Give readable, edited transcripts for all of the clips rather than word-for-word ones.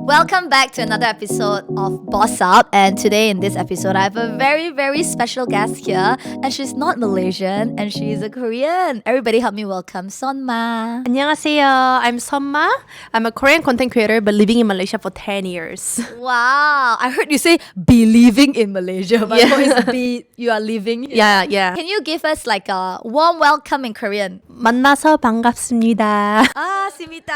Welcome back to another episode of Boss Up, and today in this episode I have a very very special guest here, and she's not Malaysian and she's a Korean. Everybody help me welcome Seonma. 안녕하세요. I'm Seonma. I'm a Korean content creator but living in Malaysia for 10 years. Wow, I heard you say be living in Malaysia, but what is be you are living here? Yeah. Can you give us like a warm welcome in Korean? 만나서 반갑습니다. Simita.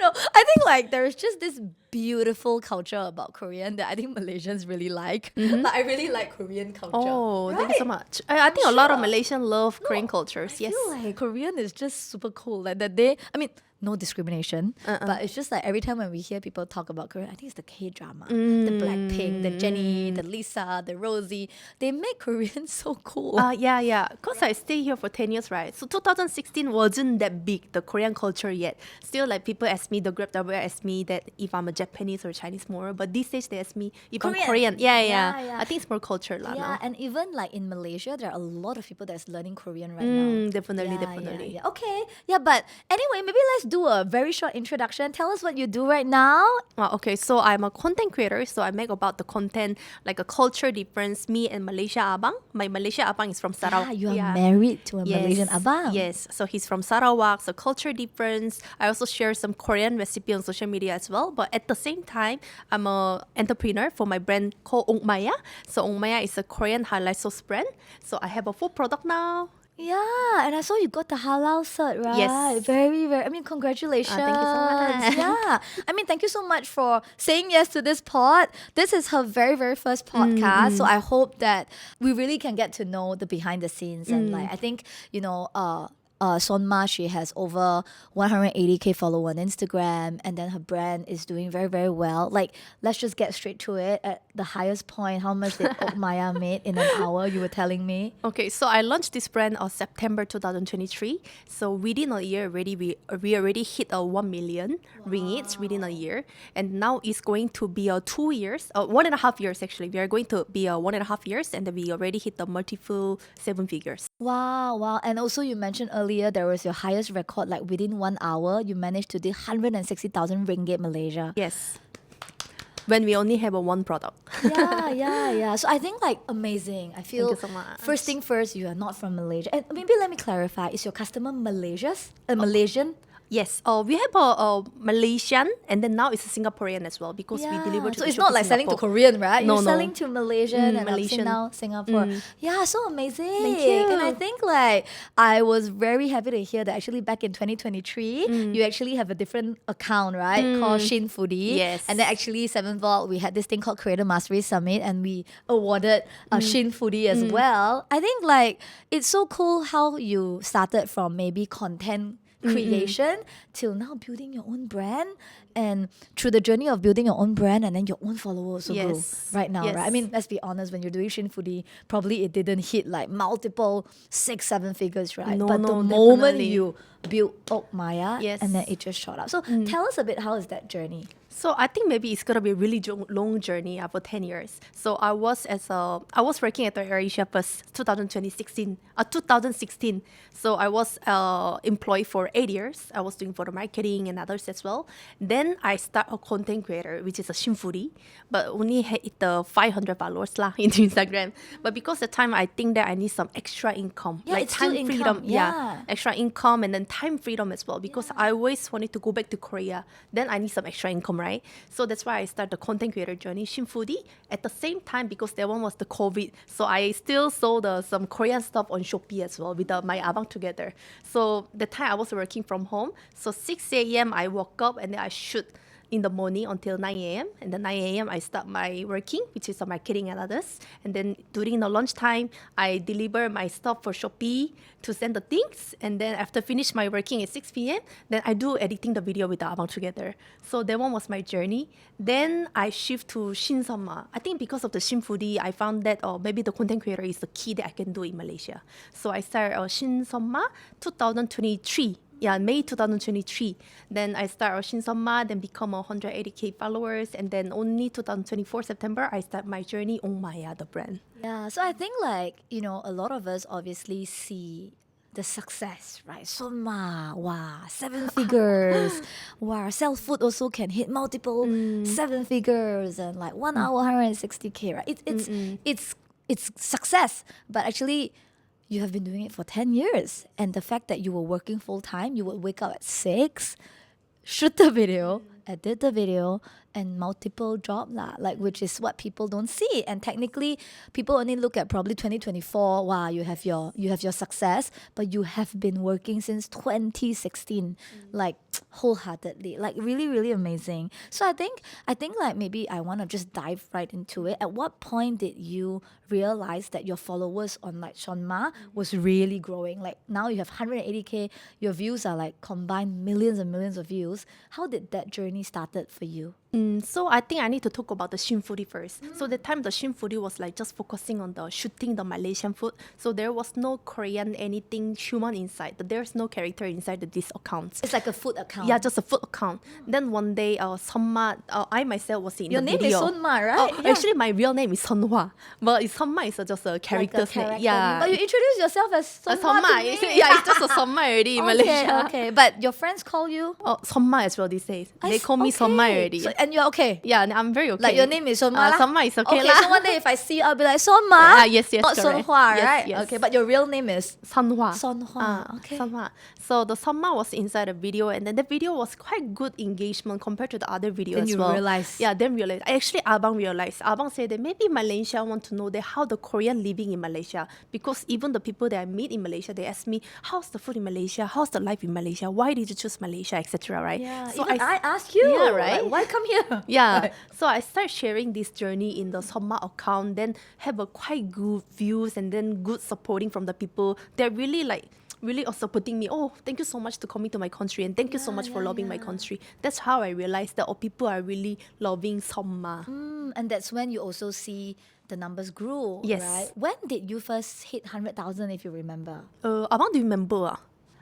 No, I think like there's just this beautiful culture about Korean that I think Malaysians really like. Like I really like Korean culture. Oh, thank you so Right? much. I think a lot of sure. Malaysians love Korean cultures. I Yes. feel like Korean is just super cool. Like that they, I mean, no discrimination, but it's just like every time when we hear people talk about Korea, I think it's the K-drama, the Blackpink, the Jennie, the Lisa, the Rosie. They make Korean so cool. Yeah. Because I stay here for 10 years, right? So 2016 wasn't that big, the Korean culture yet. Still, like people ask me, the Grab driver ask me that if I'm a Japanese or Chinese more. But these days they ask me if I'm Korean. Yeah. Yeah. I think it's more culture lah. Yeah, now. and even like in Malaysia, there are a lot of people that's learning Korean right now. Definitely. Yeah. Okay. Yeah, but anyway, maybe let's do a very short introduction. Tell us what you do right now. Okay, so I'm a content creator, so I make about the content like a culture difference. Me and Malaysia Abang. My Malaysia Abang is from Sarawak. You are married to a Malaysian abang. Yes, so he's from Sarawak, so culture difference. I also share some Korean recipe on social media as well. But at the same time, I'm a entrepreneur for my brand called Okmaya. So Okmaya is a Korean halal sauce brand. So I have a full product now. Yeah, and I saw you got the halal cert, right? Yes. Very, very. I mean, congratulations. Thank you so much. Yeah. I mean, thank you so much for saying yes to this pod. This is her very, very first podcast. So I hope that we really can get to know the behind the scenes. And like, I think, Seonma, she has over 180k follower on Instagram, and then her brand is doing very, very well. Like, let's just get straight to it. At the highest point, how much did Okmaya made in an hour? You were telling me. Okay, so I launched this brand on September 2023. So within a year already, we already hit a 1 million ringgit within a year. And now it's going to be 2 years, 1.5 years actually. We are going to be 1.5 years, and then we already hit the multiple 7 figures. Wow. And also you mentioned earlier there was your highest record, like within 1 hour, you managed to do 160,000 ringgit Malaysia. Yes. When we only have one product. Yeah. So I think like amazing. I feel Thank you so much. first thing first, you are not from Malaysia. And maybe let me clarify, is your customer Malaysian? Yes. We have a Malaysian, and then now it's a Singaporean as well because we deliver to so the it's shop not in like selling to Singapore. Korean, right? No, You're no. selling to Malaysian and Malaysian Malaysian. now Singapore. Yeah, so amazing. Thank you. And I think like I was very happy to hear that actually back in 2023, you actually have a different account, right? Called Shin Foodie. Yes. And then actually 7 Vault, we had this thing called Creator Mastery Summit, and we awarded Shin Foodie as well. I think like it's so cool how you started from maybe content creation till now building your own brand, and through the journey of building your own brand and then your own followers also Yes. grow right now, Yes. right? I mean, let's be honest, when you're doing Shin Foodie, probably it didn't hit like multiple 6-7 figures, right? No, But the no, moment definitely. you built Okmaya, Yes. and then it just shot up. So tell us a bit, how is that journey? So I think maybe it's gonna be a really long journey for 10 years. So I was working at the AirAsia first 2016. So I was employed for 8 years. I was doing photo marketing and others as well. Then I start a content creator, which is a Shin Foodie, but only hit the 500 followers lah in Instagram. But because the time I think that I need some extra income, Yeah, like it's still time income, freedom, yeah. extra income and then time freedom as well, because I always wanted to go back to Korea. Then I need some extra income, right? So that's why I started the content creator journey, Shin Foodie. At the same time, because that one was the COVID, so I still sold some Korean stuff on Shopee as well with my abang together. So the time I was working from home, so 6 a.m. I woke up and then I shoot in the morning until 9 a.m. And then 9 a.m. I start my working, which is marketing and others. And then during the lunchtime, I deliver my stuff for Shopee to send the things. And then after finish my working at 6 p.m., then I do editing the video with the abang together. So that one was my journey. Then I shift to Seonma. I think because of the Shin Foodie, I found that maybe the content creator is the key that I can do in Malaysia. So I started Seonma 2023. Yeah, May 2023. Then I start Seonma, then become 180k followers, and then only 2024 September I start my journey on Maya, the brand. Yeah, so I think like, a lot of us obviously see the success, right? Seonma, wow, 7 figures. Wow, sell food also can hit multiple 7 figures and like 1 hour 160k, right? It's success, but actually you have been doing it for 10 years. And the fact that you were working full time, you would wake up at 6, shoot the video, edit the video, and multiple job lah, like which is what people don't see. And technically, people only look at probably 2024. Wow, you have your success, but you have been working since 2016, like wholeheartedly, like really really amazing. So I think like maybe I want to just dive right into it. At what point did you realize that your followers on like Seonma was really growing? Like now you have 180k, your views are like combined millions and millions of views. How did that journey started for you? So I think I need to talk about the Shin Foodie first. So the time the Shin Foodie was like just focusing on the shooting the Malaysian food. So there was no Korean anything human inside. There's no character inside this account. It's like a food account. Yeah, just a food account. Then one day, Seonma, I myself was in Your the name video. is Seonma, right? Oh, actually, my real name is Seonhwa, but Seonma is just a character's name. Yeah. But you introduce yourself as Seonma. Seonma. Yeah, it's just a Seonma already in Malaysia. Okay. But your friends call you? Oh, Seonma as well these days. They call me Seonma already. So, and you're okay? Yeah, and I'm very okay. Like your name is Seonma lah? Seonma is okay Okay, lah. so one day if I see you, I'll be like, Seonma? Yes, Not correct. Seonhwa, Yes, right? yes. Okay, but your real name is? Seonhwa. Seonhwa, okay. Seonhwa. So the Seonma was inside the video, and then the video was quite good engagement compared to the other video Then as you well. realised. Yeah, then realized. Actually, Abang realized. Abang said that maybe Malaysia want to know that how the Korean living in Malaysia, because even the people that I meet in Malaysia, they ask me, how's the food in Malaysia? How's the life in Malaysia? Why did you choose Malaysia, etc. Right? Yeah, So even I ask you, Yeah, right? like, why come here? Yeah. Right. So I start sharing this journey in the Seonma account, then have a quite good views and then good supporting from the people. They're really like really are supporting me. Oh, thank you so much to coming to my country, and thank you so much for loving my country. That's how I realized that people are really loving Seonma. And that's when you also see the numbers grew, Yes. right? When did you first hit 100,000, if you remember? Abang, do you remember?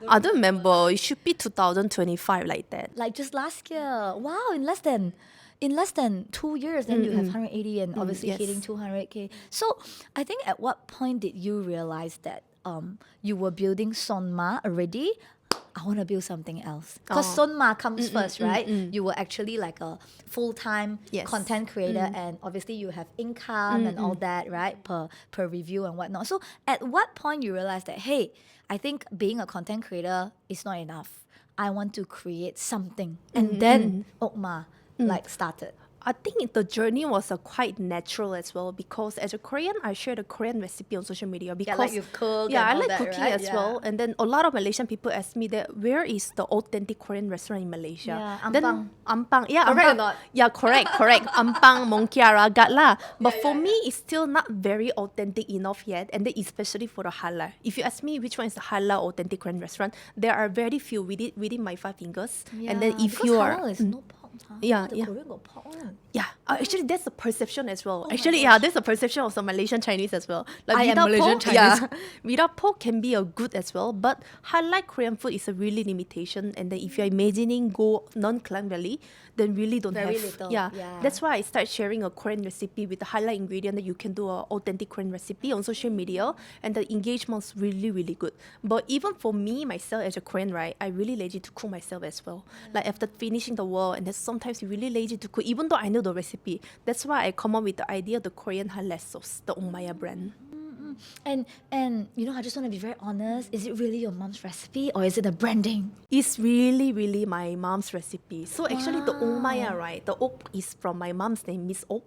I don't remember. It should be 2025 like that. Like just last year. Wow, in less than 2 years, then you have 180 and obviously yes. hitting 200k. So I think at what point did you realize that you were building Seonma already? I want to build something else. Because Seonma comes first, right? You were actually like a full-time Yes. content creator, and obviously you have income and all that, right? Per review and whatnot. So at what point you realized that, hey, I think being a content creator is not enough. I want to create something. And then Okma like started. I think the journey was quite natural as well, because as a Korean, I share the Korean recipe on social media. Because, like you cook Yeah, and I all like that, cooking right? as well. And then a lot of Malaysian people ask me that where is the authentic Korean restaurant in Malaysia? Yeah, Then Ampang. Ampang. Yeah, Correct or Ampang. not? Yeah, correct. Ampang, Mongkiara, Gatla. But for me, it's still not very authentic enough yet. And then especially for the halal. If you ask me which one is the halal authentic Korean restaurant, there are very few within my 5 fingers. And then if because you are... halal is no pork, huh? Yeah, The yeah. Korean got pork one. Yeah, actually that's the perception as well. my Actually, yeah, that's the perception of some Malaysian Chinese as well. Like I am without Malaysian pork, Chinese. Yeah, without pork can be a good as well. But halal Korean food is a really limitation. And then if you're imagining go non-Klang Valley, then really don't Very have. little, Yeah. yeah. That's why I start sharing a Korean recipe with the halal ingredient that you can do an authentic Korean recipe on social media, and the engagement's really really good. But even for me myself as a Korean, right, I really lazy to cook myself as well. Like after finishing the work, and then sometimes you really lazy to cook, even though I know the recipe. That's why I come up with the idea of the Korean halal sauce, the Okmaya brand. And you know, I just want to be very honest. Is it really your mom's recipe, or is it a branding? It's really, really my mom's recipe. So actually, the Okmaya, right? The Ok is from my mom's name, Miss Ok.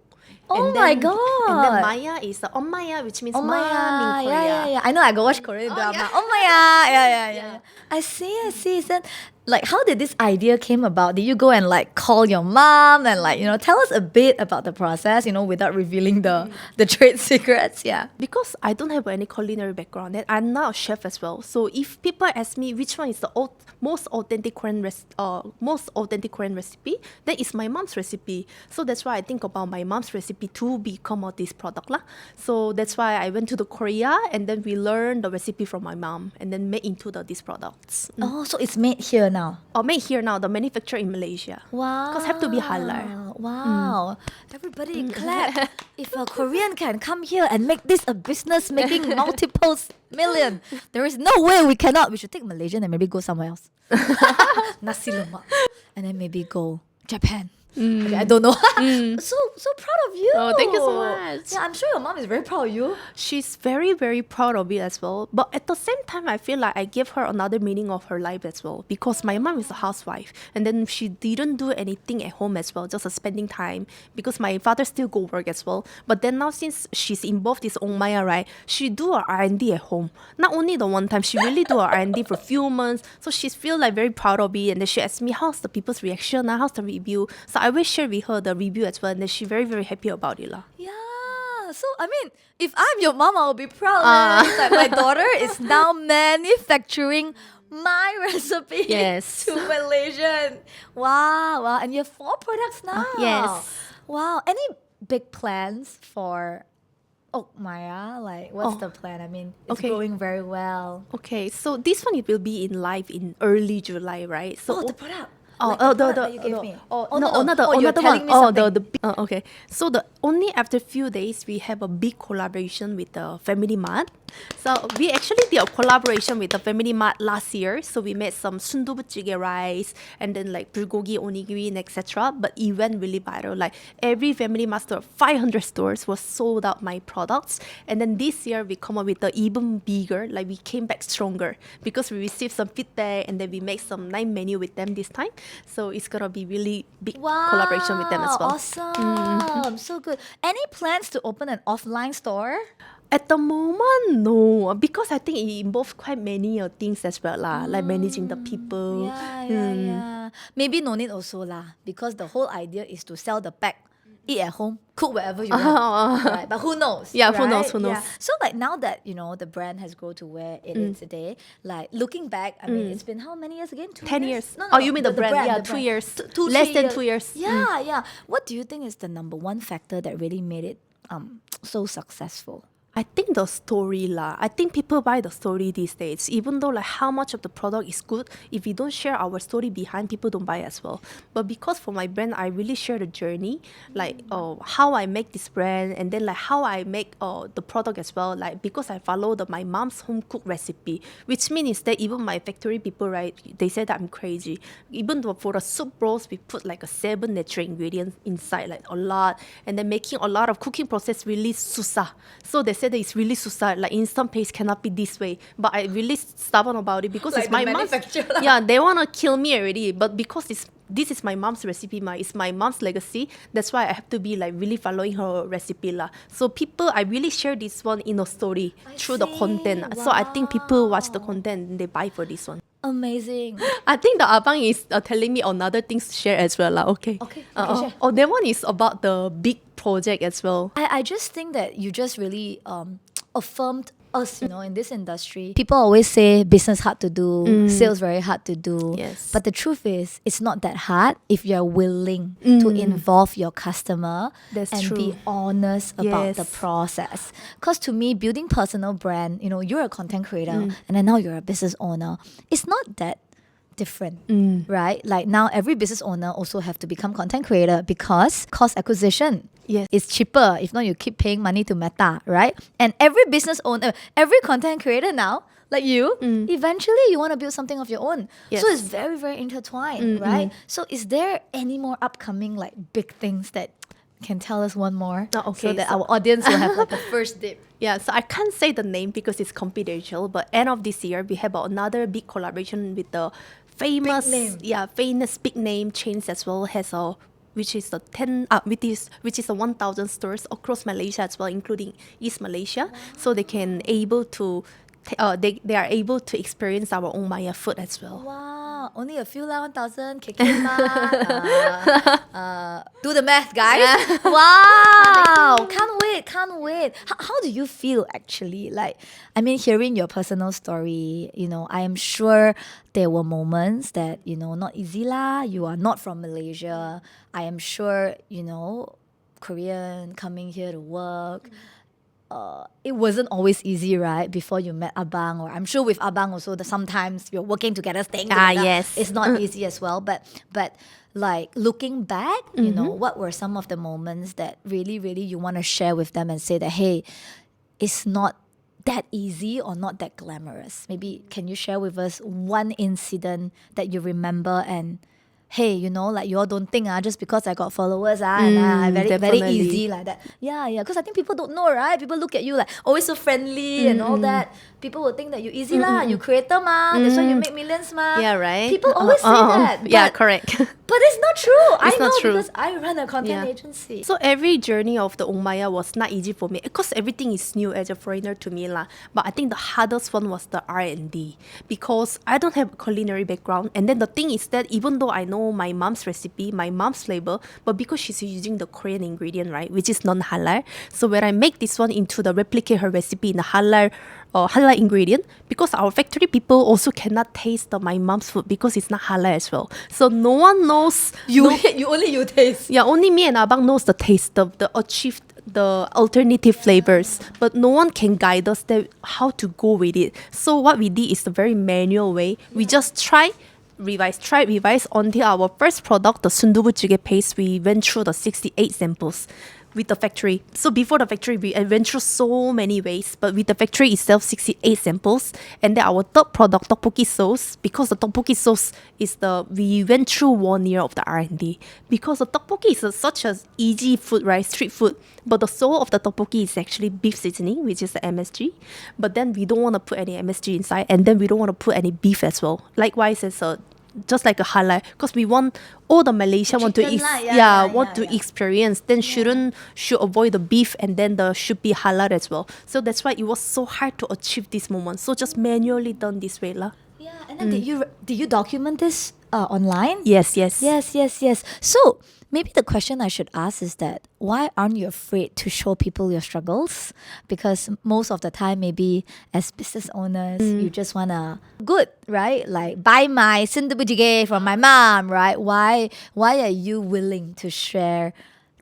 Oh And my then- God. And then Maya is the Okmaya, which means Oh mom in Korea. yeah. I know. I go watch Korean drama. Oh my yeah. I see. So, like, how did this idea came about? Did you go and like call your mom and like, you know, tell us a bit about the process, you know, without revealing the trade secrets? Yeah. Because I don't have any culinary background, and I'm not a chef as well. So if people ask me which one is the most authentic Korean recipe, then it's my mom's recipe. So that's why I think about my mom's recipe to become of this product lah. So that's why I went to the Korea, and then we learned the recipe from my mom, and then made into these products. Oh, so it's made here now? Or made here now, the manufacturer in Malaysia. Wow. Because have to be halal. Wow. Everybody clap. If a Korean can come here and make this a business making multiple million, there is no way we cannot. We should take Malaysian and maybe go somewhere else. Nasi lemak. And then maybe go Japan. Okay, I don't know. So proud of you. Oh, thank you so much. Yeah, I'm sure your mom is very proud of you. She's very, very proud of it as well. But at the same time, I feel like I gave her another meaning of her life as well. Because my mom is a housewife. And then she didn't do anything at home as well. Just spending time. Because my father still go work as well. But then now since she's involved in Okmaya, right? She do her R&D at home. Not only the one time, she really do her R&D for a few months. So she feel like very proud of it. And then she asked me, how's the people's reaction? How's the review? So I always share with her the review as well, and then she's very, very happy about it. Yeah. So, I mean, if I'm your mom, I'll be proud. It's like my daughter is now manufacturing my recipe Yes. to Malaysian. Wow. And you have 4 products now. Yes. Wow. Any big plans for Okmaya? Like, what's the plan? I mean, it's growing very well. Okay, so this one it will be in live in early July, right? So The product. the you gave me. another you're telling one. me something. Okay. So the only after few days we have a big collaboration with the Family Mart. So we actually did a collaboration with the Family Mart last year. So we made some sundubu jjigae rice and then like bulgogi, onigiri, and etc. But it went really viral. Like every Family Mart store, 500 stores was sold out my products. And then this year we come up with the even bigger. Like we came back stronger because we received some feedback and then we make some nice menu with them this time. So it's gonna be really big collaboration with them as well. Awesome. So good. Any plans to open an offline store? At the moment, no, because I think it involves quite many things as well, like managing the people. Yeah. Maybe no need also lah, because the whole idea is to sell the pack, eat at home, cook wherever you want. Right? But who knows? Yeah, who right? knows? Yeah. So like now that the brand has grown to where it is today, like looking back, I mean, it's been how many years again? 10 years. No, Oh, you mean the brand? Yeah, the 2 brand. years. Less Less than 2 years. Yeah. What do you think is the number one factor that really made it so successful? I think the story lah. I think people buy the story these days. Even though like how much of the product is good, if we don't share our story behind, people don't buy as well. But because for my brand, I really share the journey, like how I make this brand, and then like how I make the product as well. Like because I follow my mom's home cooked recipe, which means that even my factory people, right, they say that I'm crazy. Even though for the soup rolls, we put like 7 natural ingredients inside, like a lot, and then making a lot of cooking process really susah. So they said that it's really susah, like instant paste cannot be this way. But I really stubborn about it because like it's my mom's. Yeah, they wanna kill me already. But because this is my mom's recipe, it's my mom's legacy. That's why I have to be like really following her recipe lah. So people, I really share this one in a story through the content. So I think people watch the content and they buy for this one. Amazing. I think the abang is telling me another things to share as well lah. Okay. Share. Oh, that one is about the big project as well. I just think that you just really affirmed us, in this industry. People always say business hard to do, sales very hard to do. Yes. But the truth is, it's not that hard if you're willing to involve your customer That's and true. be honest about the Yes. process. Because to me, building personal brand, you're a content creator and then now you're a business owner. It's not that different, right? Like now every business owner also have to become content creator because cost acquisition is cheaper. If not, you keep paying money to Meta, right? And every business owner, every content creator now, like you, eventually you want to build something of your own. Yes. So it's very, very intertwined, right? So is there any more upcoming like big things that can tell us one more so that our audience will have like a first dip? Yeah, so I can't say the name because it's confidential. But end of this year, we have another big collaboration with the famous big name chains as well. Which is the 1,000 stores across Malaysia as well, including East Malaysia. So they can able to they are able to experience our Okmaya food as well. Wow, only a few 1,000 KK do the math, guys. Wow, can't wait. How do you feel actually? Like, I mean, hearing your personal story, I am sure there were moments that, not easy lah. You are not from Malaysia. I am sure, Korean coming here to work. it wasn't always easy, right? Before you met Abang, or I'm sure with Abang also, that sometimes you're working together, staying together. Yes. It's not easy as well. But like looking back, you know, what were some of the moments that really, really you want to share with them and say that, hey, it's not that easy or not that glamorous? Maybe can you share with us one incident that you remember and hey, you know, like you all don't think just because I got followers and very definitely. easy like that. Yeah, because I think people don't know, right? People look at you like always so friendly and all that. People will think that you easy lah, you creator ma, that's why you make millions ma. Yeah, right. People always say that. Yeah, but- correct. But it's not true. I It's know not true. because I run a content Yeah. agency. So every journey of the Okmaya was not easy for me because everything is new as a foreigner to me lah. But I think the hardest one was the R&D because I don't have a culinary background. And then the thing is that even though I know my mom's recipe, my mom's flavor, but because she's using the Korean ingredient, right, which is non-halal. So when I make this one into the replicate her recipe in the halal ingredient, because our factory people also cannot taste my mom's food because it's not halal as well. So no one knows. You taste. Yeah, only me and Abang knows the taste, the achieved, the alternative flavors, but no one can guide us how to go with it. So what we did is the very manual way. We just try, revise until our first product, the sundubu jjigae paste, we went through the 68 samples with the factory. So before the factory, we went through so many ways, but with the factory itself, 68 samples. And then our third product, tteokbokki sauce, because the tteokbokki sauce we went through 1 year of the R&D. Because the tteokbokki is such an easy food, right? Street food. But the soul of the tteokbokki is actually beef seasoning, which is the MSG. But then we don't want to put any MSG inside, and then we don't want to put any beef as well. Likewise, as just like a halal, because we want all the Malaysia want to experience, then should avoid the beef, and then should be halal as well. So that's why it was so hard to achieve this moment. So just manually done this way lah. Yeah, and then did you document this online? Yes. Yes. So maybe the question I should ask is that why aren't you afraid to show people your struggles? Because most of the time, maybe as business owners, you just wanna good, right? Like buy my sundubu jjigae from my mom, right? Why are you willing to share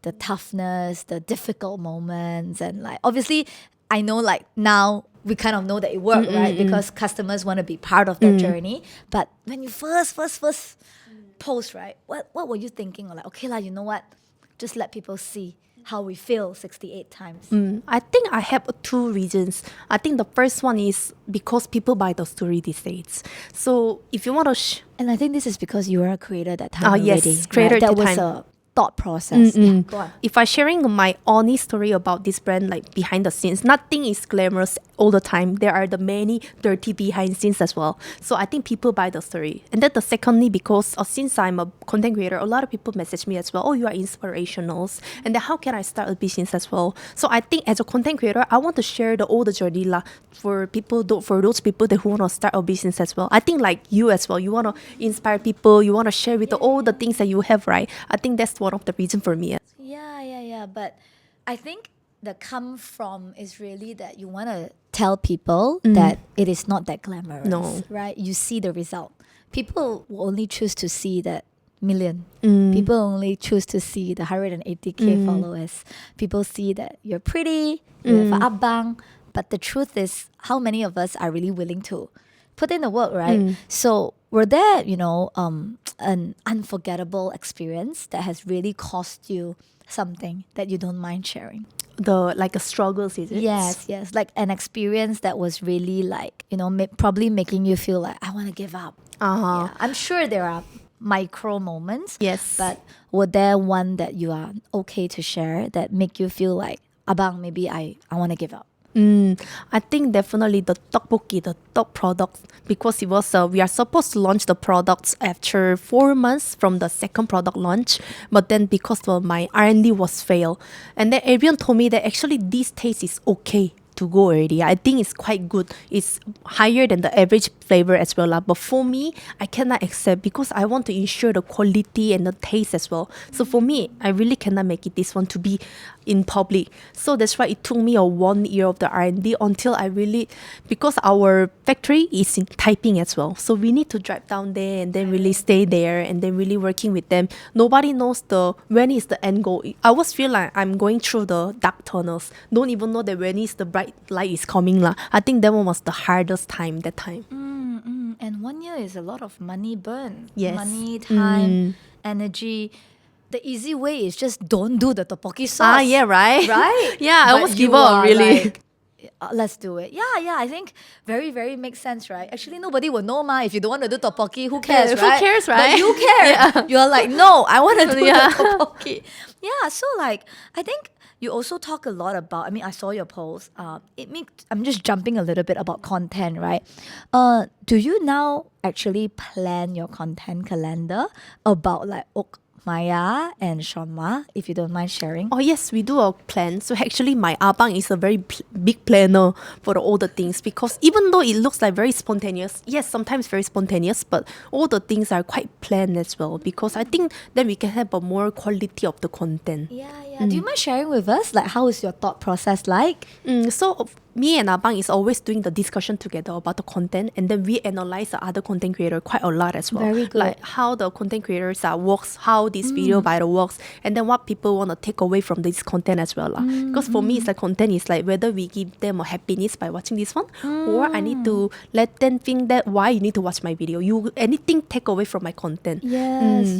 the toughness, the difficult moments, and like obviously, I know like now we kind of know that it worked, right? Because customers want to be part of that journey. But when you first post, right? What were you thinking? Or like, okay lah, you know what? Just let people see how we feel 68 times. I think I have two reasons. I think the first one is because people buy the story these days. So if you want to... And I think this is because you were a creator that time yes, already. creator right? at That the was time. a thought process. Yeah, go on. If I'm sharing my honest story about this brand, like behind the scenes, nothing is glamorous all the time. There are the many dirty behind scenes as well. So I think people buy the story. And then the secondly, because since I'm a content creator, a lot of people message me as well. Oh, you are inspirationals. And then how can I start a business as well? So I think as a content creator, I want to share all the journey for those people that who want to start a business as well. I think like you as well, you want to inspire people, you want to share with all the things that you have, right? I think that's one of the reasons for me. Yeah. But I think the come from is really that you want to tell people that it is not that glamorous. No. Right? You see the result. People will only choose to see that million. People only choose to see the 180k followers. People see that you're pretty, you have an abang. But the truth is, how many of us are really willing to put in the work, right? So were there, an unforgettable experience that has really cost you something that you don't mind sharing? Like a struggles, is it? Yes. Like an experience that was really like, probably making you feel like, I want to give up. Yeah. I'm sure there are micro moments. Yes. But were there one that you are okay to share that make you feel like, abang, maybe I want to give up? I think definitely the tteokbokki, the top product, because it was we are supposed to launch the products after 4 months from the second product launch, but then because my R&D was failed, and then everyone told me that actually this taste is okay to go already. I think it's quite good. It's higher than the average flavor as well. But for me, I cannot accept because I want to ensure the quality and the taste as well. So for me, I really cannot make it this one to be in public. So that's why it took me a 1 year of the R&D until I really, because our factory is in Taiping as well. So we need to drive down there and then really stay there and then really working with them. Nobody knows when is the end goal. I always feel like I'm going through the dark tunnels. Don't even know that when is the bright light is coming. I think that one was the hardest time that time. And 1 year is a lot of money burn. Yes. Money, time, energy. The easy way is just don't do the tteokbokki sauce. Yeah, right? Right? Yeah, I But almost give you up, are really. like, let's do it. Yeah, I think very, very makes sense, right? Actually, nobody will know, if you don't want to do tteokbokki, who cares, Who right? cares, But right? you care. You're like, no, I want to do Yeah. the tteokbokki. Yeah, so like, I think you also talk a lot about, I saw your post. I'm just jumping a little bit about content, right? Do you now actually plan your content calendar about like Okmaya and Seonma, if you don't mind sharing? Oh yes, we do a plan. So actually my abang is a very big planner for all the things because even though it looks like very spontaneous, yes, sometimes very spontaneous, but all the things are quite planned as well because I think then we can have a more quality of the content. Yeah. Do you mind sharing with us, like, how is your thought process like? So me and Abang is always doing the discussion together about the content and then we analyze the other content creator quite a lot as well. Very good. Like how the content creators works, how this video viral works, and then what people want to take away from this content as well. Because for me, it's like content is like whether we give them a happiness by watching this one or I need to let them think that why you need to watch my video. Anything take away from my content. Yes,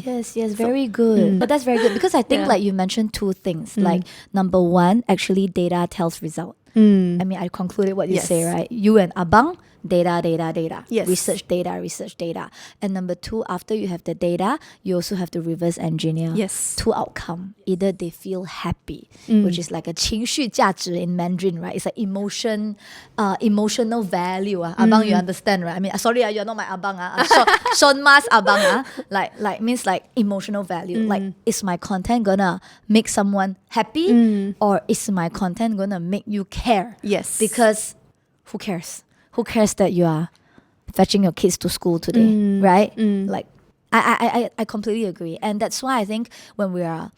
very good. But that's very good because I think like you mentioned two things. Like number one, actually data tells result. I concluded what you say, right? You and Abang, data. Yes. Research data. And number two, after you have the data, you also have to reverse engineer Yes. two outcome. Either they feel happy, which is like a 情绪价值 in Mandarin, right? It's like emotional value. Abang, you understand, right? Sorry, you're not my Abang. Seonma's Abang. Like means like emotional value. Like, is my content gonna make someone happy or is my content gonna make you care? Yes. Because who cares? Who cares that you are fetching your kids to school today, right? Like, I completely agree. And that's why I think when we are,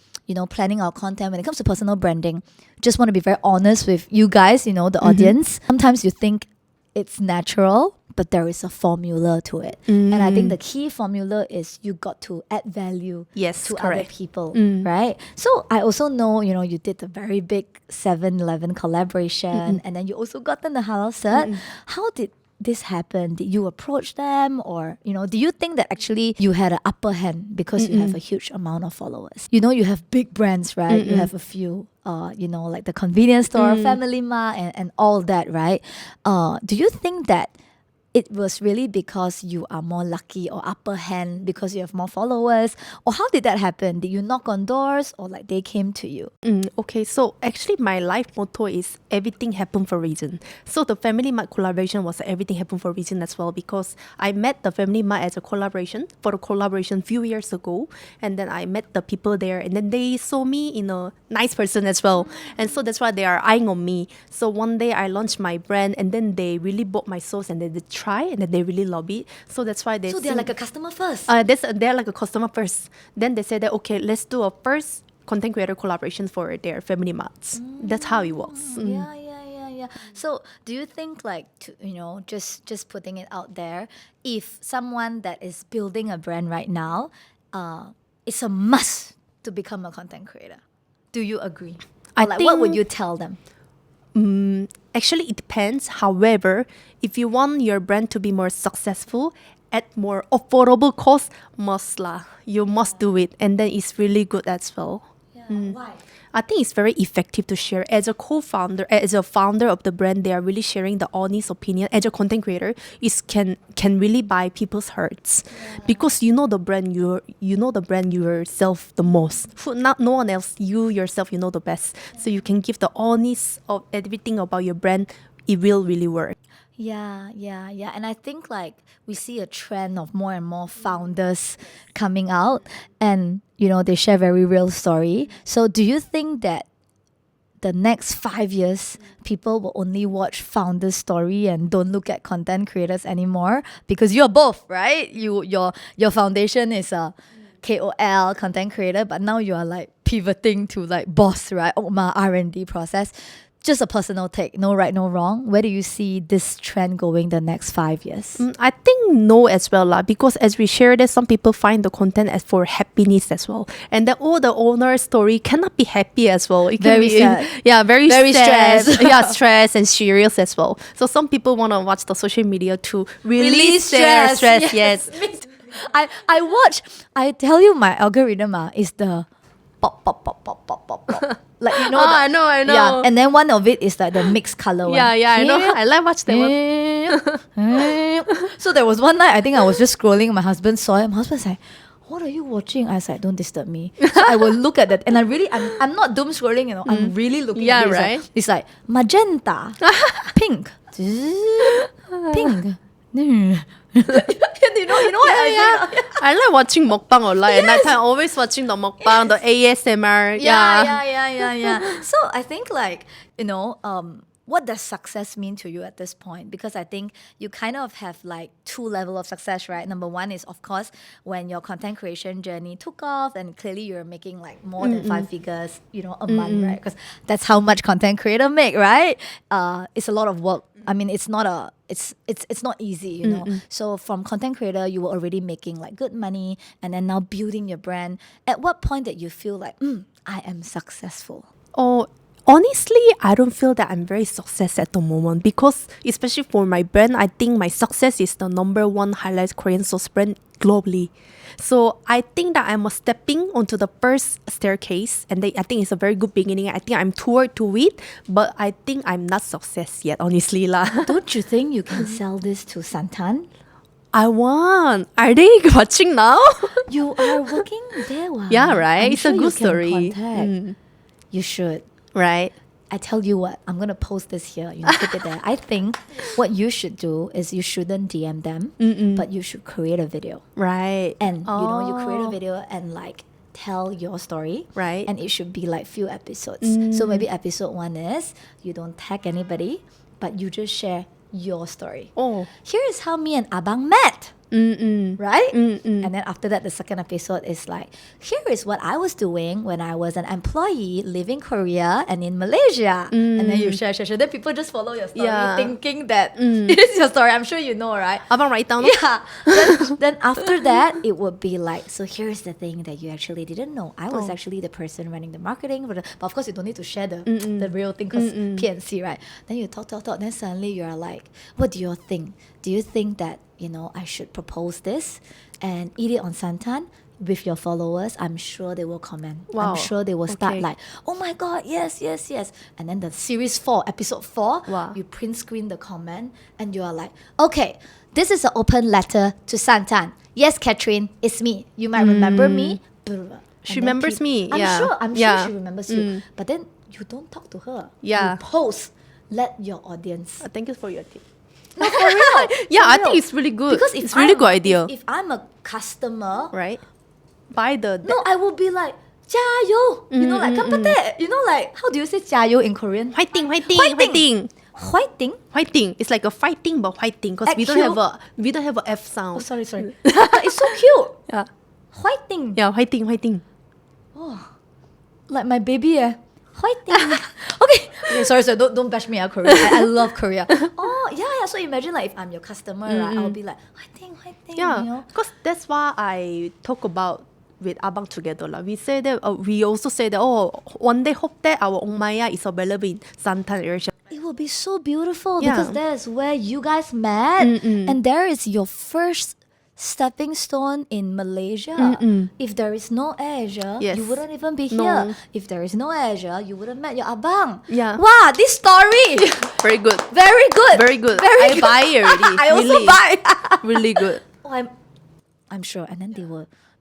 planning our content, when it comes to personal branding, just want to be very honest with you guys, the audience. Sometimes you think it's natural, but there is a formula to it. And I think the key formula is you got to add value to other people, right? So I also know, you did the very big 7-Eleven collaboration and then you also gotten the halal cert. How did this happen? Did you approach them or, do you think that actually you had an upper hand because you have a huge amount of followers? You have big brands, right? You have a few, like the convenience store, Family Mart and all that, right? Do you think that it was really because you are more lucky or upper hand because you have more followers? Or how did that happen? Did you knock on doors or like they came to you? Okay, so actually my life motto is everything happened for a reason. So the Family Mart collaboration was everything happened for a reason as well because I met the Family Mart as a collaboration few years ago and then I met the people there and then they saw me in a nice person as well. And so that's why they are eyeing on me. So one day I launched my brand and then they really bought my sauce and then they try and then they really love it. So that's why So they're like a customer first. they're like a customer first. Then they said that okay, let's do a first content creator collaboration for their Family Marts. That's how it works. Yeah. So do you think like just putting it out there, if someone that is building a brand right now, it's a must to become a content creator? Do you agree? Or what would you tell them? Actually, it depends. However, if you want your brand to be more successful at more affordable cost, you must do it. And then it's really good as well. Why? I think it's very effective to share. As a co-founder, as a founder of the brand, they are really sharing the honest opinion. As a content creator, it can really buy people's hearts because you know the brand yourself the most. No one else, you yourself, you know the best. So you can give the honest of everything about your brand. It will really work. Yeah. And I think like we see a trend of more and more founders coming out and, they share very real story. So do you think that the next 5 years, people will only watch founder's story and don't look at content creators anymore? Because you're both, right? Your foundation is a KOL, content creator, but now you are like pivoting to like boss, right? Okmaya R&D process. Just a personal take, no right, no wrong. Where do you see this trend going the next 5 years? I think no as well lah, because as we shared it, some people find the content as for happiness as well, and then all the owner story cannot be happy as well. It can Very be sad. very sad. stressed. Yeah, stress and serious as well. So some people want to watch the social media to release their stress. Yes. Me too. I tell you, my algorithm is the pop, pop, pop, pop, pop, pop, pop. Like, you know. I know. Yeah, and then one of it is like the mixed color one. Yeah, I know. I like watch that one. So there was one night, I think I was just scrolling, my husband saw it. My husband's like, what are you watching? I was like, don't disturb me. So I will look at that, and I'm not doom scrolling, you know. I'm really looking at it. right. It's like magenta, pink, pink. You know what I mean? I like watching mukbang online at night time. Always watching the mukbang, the ASMR. Yeah. So I think like, what does success mean to you at this point? Because I think you kind of have like 2 levels of success, right? Number one is, of course, when your content creation journey took off and clearly you're making like more than 5 figures, a month, right? Because that's how much content creator make, right? It's a lot of work. I mean, it's not easy, you know. So from content creator, you were already making like good money, and then now building your brand. At what point did you feel like, I am successful? Oh, honestly, I don't feel that I'm very success at the moment, because especially for my brand, I think my success is the number 1 highlight Korean sauce brand globally. So I think that I'm stepping onto the first staircase, and I think it's a very good beginning. I think I'm toward to it, but I think I'm not success yet, honestly lah. Don't you think you can sell this to Santan? I want. Are they watching now? You are working there, wow. Yeah, right. I'm It's sure a good you can story. contact. You should. Right. I tell you what, I'm going to post this here. Put it there. I think what you should do is you shouldn't DM them, but you should create a video. Right. And, you create a video and like tell your story. Right. And it should be like few episodes. So maybe episode 1 is you don't tag anybody, but you just share your story. Oh. Here is how me and Abang met. Right? And then after that, the second episode is like, here is what I was doing when I was an employee living Korea and in Malaysia. And then you share. Then people just follow your story thinking that it is your story. I'm sure you know, right? Abang write down. Yeah. then after that, it would be like, so here's the thing that you actually didn't know. I was actually the person running the marketing. But of course, you don't need to share the real thing because PNC, right? Then you talk. Then suddenly you're like, what do you think? Do you think that, I should propose this and eat it on Santan with your followers? I'm sure they will comment. Wow. I'm sure they will start like, oh my God, yes. And then the series 4, episode 4, Wow. you print screen the comment and you are like, okay, this is an open letter to Santan. Yes, Catherine, it's me. You might remember me. She remembers me. I'm sure she remembers you. But then you don't talk to her. Yeah. You post. Let your audience. Thank you for your tip. No, for real. Yeah, I For think real. it's really good. Because if it's really good idea. If I'm a customer, Right? Buy the... no, I will be like, 加油. Like, "干巴爹." Like, how do you say 加油 in Korean? Fighting. Fighting. It's like a fighting, but fighting, because we don't have a F sound. Oh, sorry. But it's so cute. Yeah. Fighting. Yeah, fighting. Like my baby, Fighting. Okay, sorry, don't bash me out, Korea. I love Korea. Oh, yeah. So imagine like if I'm your customer, right, I'll be like, fighting. Yeah, because that's why I talk about with Abang together. We say that, we also say that, one day hope that our Okmaya is available in Santan area. It will be so beautiful Yeah. because that's where you guys met. And there is your first stepping stone in Malaysia. If there is no Asia, Yes. you wouldn't even be No. here. If there is no Asia, you wouldn't met your abang. Yeah. Wow, this story. Very good. Very good. Very good. Very I good. buy it already. I also Really. buy. Really good. Oh, I'm sure. And then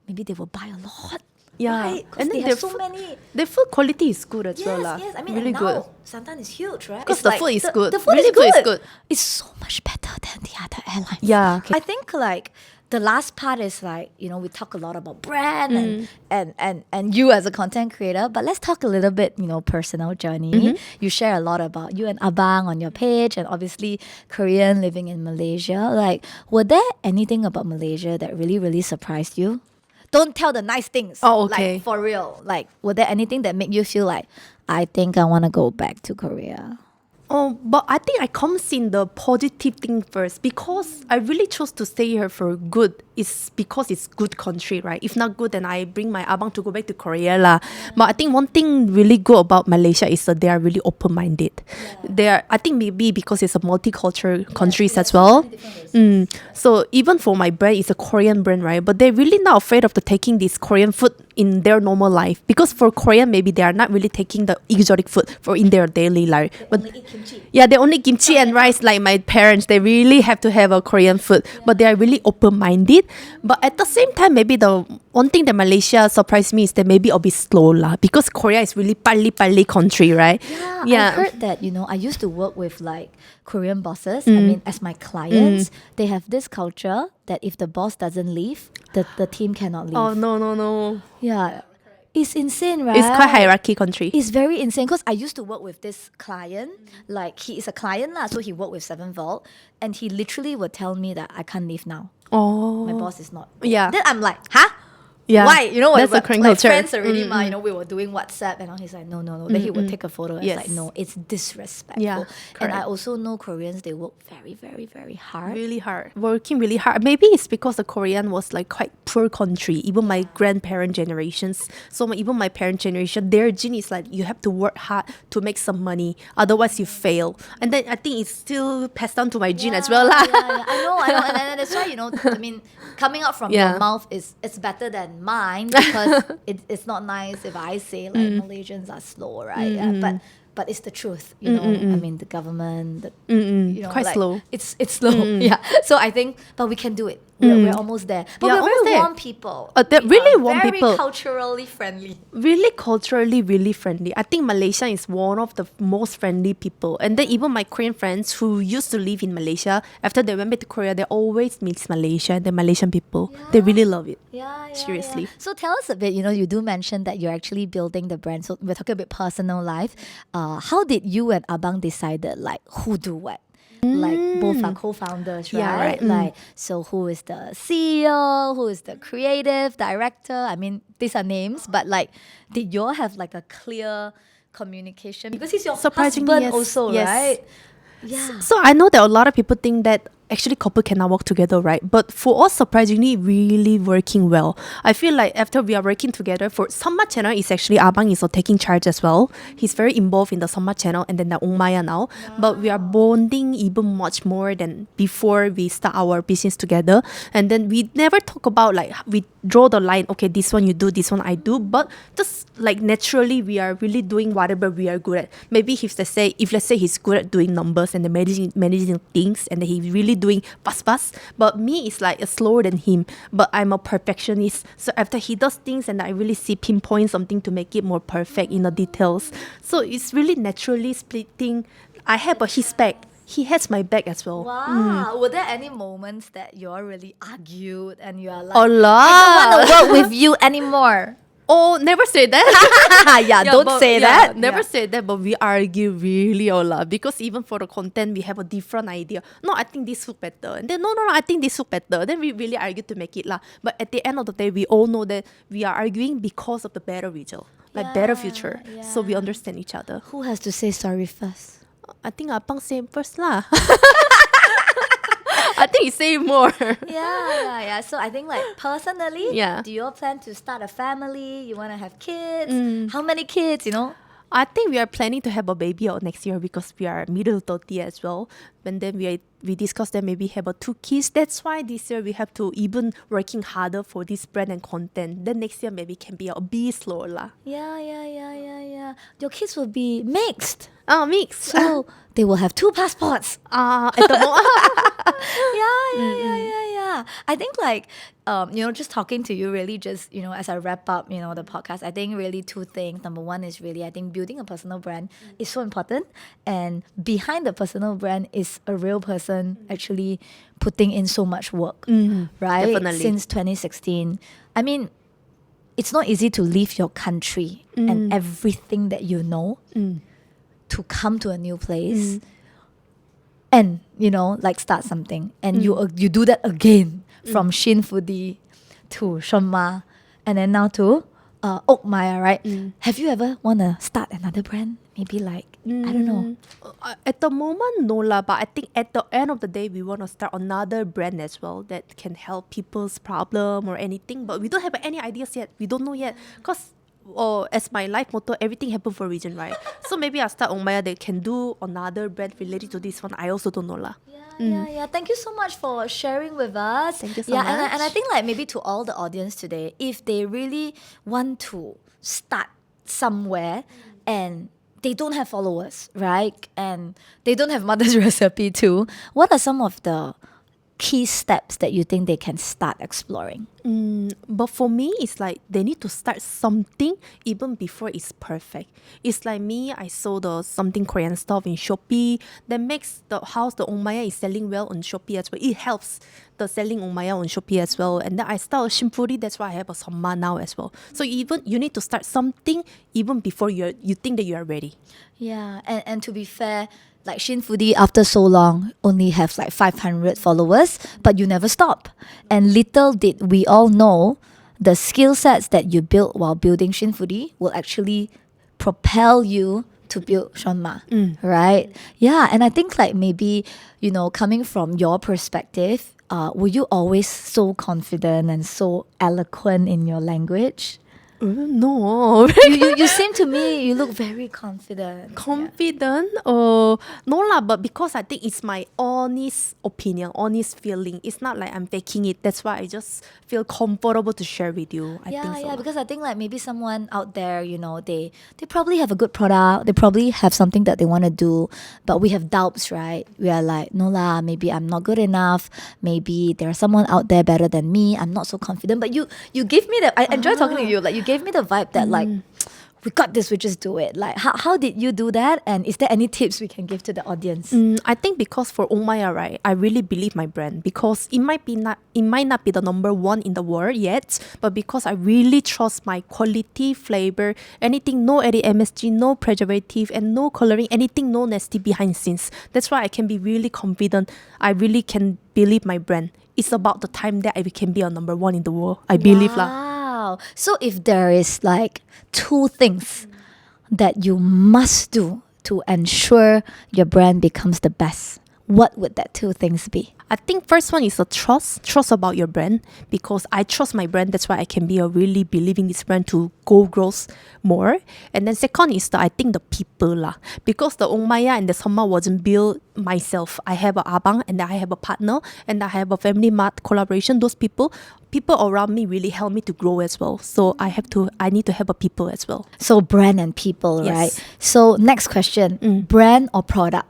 maybe they will buy a lot. Yeah. Right? 'Cause And they then have their so many. The food quality is good as well. Yes. I mean, really and good. now Santan is huge, right? 'Cause It's the food is good. The food Really is food good. is good. It's so much better than the other airlines. Yeah. I think like the last part is like, you know, we talk a lot about brand and you as a content creator, but let's talk a little bit, you know, personal journey. You share a lot about you and Abang on your page, and obviously Korean living in Malaysia. Like, were there anything about Malaysia that really, really surprised you? Don't tell the nice things. Oh, okay. Like, for real. Like, were there anything that made you feel like, I think I want to go back to Korea? Oh, but I think I comes in the positive thing first, because I really chose to stay here for good. It's because it's good country, right? If not good, then I bring my abang to go back to Korea lah. But I think one thing really good about Malaysia is that they are really open-minded. They are, I think maybe because it's a multicultural countries as well. So even for my brand, it's a Korean brand, right? But they're really not afraid of the taking this Korean food in their normal life, because for Korean maybe they are not really taking the exotic food for in their daily life. But yeah, they only kimchi and rice. Like my parents, they really have to have a Korean food, but they are really open-minded. But at the same time, maybe the one thing that Malaysia surprised me is that maybe a bit slow lah, because Korea is really pali country, right? Yeah, I heard that, you know, I used to work with like Korean bosses. I mean, as my clients, they have this culture that if the boss doesn't leave, the team cannot leave. Oh no. Yeah. It's insane, right? It's quite hierarchy country. It's very insane, because I used to work with this client. Like, he is a client lah, so he worked with 7 Volt, and he literally would tell me that I can't leave now. Oh. My boss is not. Yeah. Then I'm like, huh? Yeah. Why? You know, that's we're, the Korean like culture. friends already, you know, we were doing WhatsApp, and he's like, no. Then he would take a photo, and it's like, Yes. no, it's disrespectful. Yeah, and I correct. also know Koreans, they work very, very, very hard. Really hard. Working really hard. Maybe it's because the Korean was like quite poor country. Even my grandparent generations. So even my parent generation, their gene is like you have to work hard to make some money. Otherwise you fail. And then I think it's still passed down to my gene as well. Yeah, I know. And that's why, you know, I mean, coming out from Yeah. your mouth it's better than mine, because it's not nice if I say like Malaysians are slow, right? Yeah, but it's the truth, you know. I mean, the government, you know, Quite like, slow. It's slow, yeah. So I think, but we can do it. We're almost there. But Yeah, we're almost very there. warm people. They're We really are warm very people. culturally friendly. Really culturally really friendly. I think Malaysia is one of the most friendly people. And then even my Korean friends who used to live in Malaysia, after they went back to Korea, they always miss Malaysia and the Malaysian people. They really love it. Yeah. Seriously. So tell us a bit, you know, you do mention that you're actually building the brand. So we're talking a bit personal life. How did you and Abang decided like who do what? Like both are co-founders, right? Yeah, right. Like, so who is the CEO? Who is the creative director? I mean, these are names, but like, did you all have like a clear communication? Because he's your Surprisingly, husband yes. also, Yes. right? Yeah. So I know that a lot of people think that actually couple cannot work together, right? But for us, surprisingly, really working well. I feel like after we are working together, for Seonma channel is actually Abang is taking charge as well. He's very involved in the Seonma channel and then the Okmaya now. But we are bonding even much more than before we start our business together. And then we never talk about like we draw the line. Okay, this one you do, this one I do. But just like naturally, we are really doing whatever we are good at. Maybe if let's say he's good at doing numbers and the managing things, and then he's really doing fast. But me is like slower than him. But I'm a perfectionist. So after he does things, and I really see pinpoint something to make it more perfect in the details. So it's really naturally splitting. I have his back. He has my back as well. Wow. Were there any moments that you all really argued and you are like, A lot. I don't want to work with you anymore? Oh, never say that. Yeah, don't say that. Never Yeah. say that, but we argue really a lot because even for the content, we have a different idea. No, I think this look better. And then, no, I think this look better. Then we really argue to make it lah. But at the end of the day, we all know that we are arguing because of the better result, like better future. So we understand each other. Who has to say sorry first? I think Apang say first lah. I think he say more. Yeah. So I think like personally, Yeah. do you all plan to start a family? You want to have kids? How many kids, you know? I think we are planning to have a baby out next year because we are middle 30 as well. And then we discussed that maybe have 2 kids. That's why this year we have to even working harder for this brand and content. Then next year maybe can be a bit slower lah. Yeah. Your kids will be mixed. Mix. So they will have 2 passports. At the moment. Yeah. Yeah, I think like, just talking to you really just, as I wrap up, the podcast, I think really two things. Number one is really, I think building a personal brand is so important. And behind the personal brand is a real person actually putting in so much work, right? Definitely. Since 2016. I mean, it's not easy to leave your country and everything that you know to come to a new place and like start something, and you do that again from Shin Foodie to Seonma and then now to Okmaya, right? Have you ever wanna start another brand? Maybe like I don't know. At the moment, no lah. But I think at the end of the day, we want to start another brand as well that can help people's problem or anything. But we don't have any ideas yet. We don't know yet. Because as my life motto, everything happens for a reason, right? So maybe I'll start Okmaya that can do another brand related to this one. I also don't know lah. Yeah. Thank you so much for sharing with us. Thank you so And much. I think like maybe to all the audience today, if they really want to start somewhere and they don't have followers, right? And they don't have mother's recipe too, what are some of the key steps that you think they can start exploring? But for me, it's like they need to start something even before it's perfect. It's like me, I sold something Korean stuff in Shopee that makes the Okmaya is selling well on Shopee as well. It helps the selling Okmaya on Shopee as well. And then I started Shimfuri, that's why I have a Seonma now as well. So even you need to start something even before you think that you are ready. Yeah, and to be fair, like Shin Foodie after so long only have like 500 followers, but you never stop. And little did we all know, the skill sets that you built while building Shin Foodie will actually propel you to build Seonma, right? Yeah, and I think like maybe, coming from your perspective, were you always so confident and so eloquent in your language? No. You seem to me, you look very confident. Confident or no lah, but because I think it's my honest opinion, honest feeling. It's not like I'm faking it. That's why I just feel comfortable to share with you. I think so. Because I think like maybe someone out there, they probably have a good product, they probably have something that they want to do, but we have doubts, right? We are like, no lah, maybe I'm not good enough, maybe there's someone out there better than me, I'm not so confident. But you give me I enjoy talking to you, like you gave me the vibe that like, we got this, we just do it. Like how did you do that? And is there any tips we can give to the audience? I think because for Okmaya, right, I really believe my brand because it might not be the number one in the world yet, but because I really trust my quality, flavor, anything, no added MSG, no preservative, and no coloring, anything, no nasty behind scenes. That's why I can be really confident. I really can believe my brand. It's about the time that I can be a number one in the world. I believe lah. Wow. So if there is like two things that you must do to ensure your brand becomes the best, what would that two things be? I think first one is a trust about your brand because I trust my brand. That's why I can be a really believing this brand to go growth more. And then second is I think the people lah, because the Okmaya and the Seonma wasn't built myself. I have a abang and I have a partner and I have a family mart collaboration. Those people around me really help me to grow as well. So I need to have a people as well. So brand and people, Yes. right? So next question, brand or product?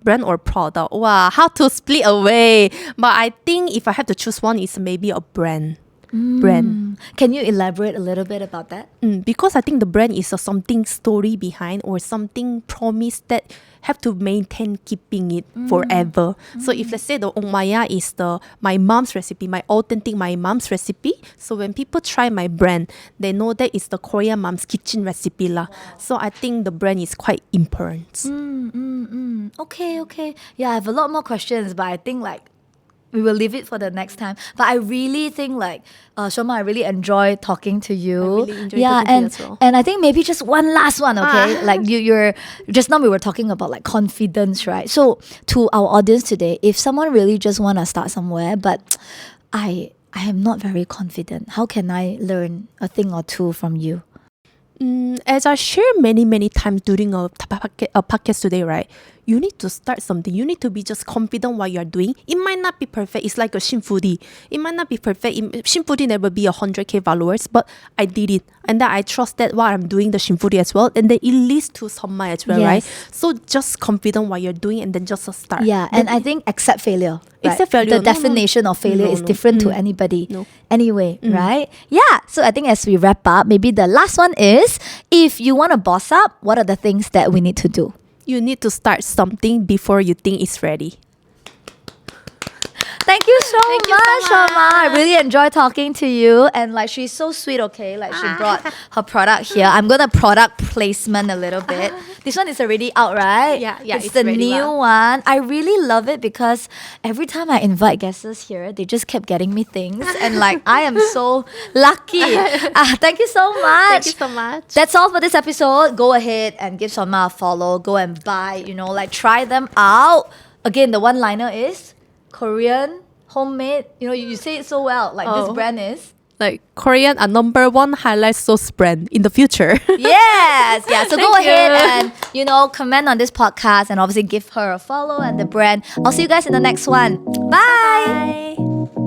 Brand or product? Wow, how to split away? But I think if I have to choose one, it's maybe a brand. Brand. Can you elaborate a little bit about that? Because I think the brand is something story behind or something promise that have to maintain keeping it forever. So if let's say the Okmaya is my mom's recipe, my mom's recipe. So when people try my brand, they know that it's the Korean mom's kitchen recipe lah. So I think the brand is quite important. Okay. Yeah, I have a lot more questions, but I think like we will leave it for the next time. But I really think like, Seonma, I really enjoy talking to you. I really enjoy talking to you as well. And I think maybe just one last one, okay? Like you're just now we were talking about like confidence, right? So to our audience today, if someone really just want to start somewhere, but I am not very confident, how can I learn a thing or two from you? As I share many times during a podcast today, right? you need to start something. You need to be just confident what you're doing. It might not be perfect. It's like a Shin Foodie. It might not be perfect. Shin Foodie never be 100k followers, but I did it. And then I trust that what I'm doing the Shin Foodie as well. And then it leads to Seonma as well, right? So just confident what you're doing and then just start. Yeah, and I think accept failure. Right? Accept failure. The definition of failure is different to anybody. Anyway, right? Yeah. So I think as we wrap up, maybe the last one is, if you want to boss up, what are the things that we need to do? You need to start something before you think it's ready. Thank you so Thank you much, so much. Seonma. I really enjoyed talking to you. And like, she's so sweet, okay? Like, she brought her product here. I'm going to product placement a little bit. This one is already out, right? Yeah, It's it's the ready new well. one. I really love it because every time I invite guests here, they just kept getting me things. And like, I am so lucky. Thank you so much. Thank you so much. That's all for this episode. Go ahead and give Seonma a follow. Go and buy, like try them out. Again, the one-liner is Korean, homemade. You say it so well. Like this brand is. Like Korean are #1 highlight sauce brand in the future. Yes. Yeah. So go Thank ahead you. and, comment on this podcast and obviously give her a follow and the brand. I'll see you guys in the next one. Bye. Bye.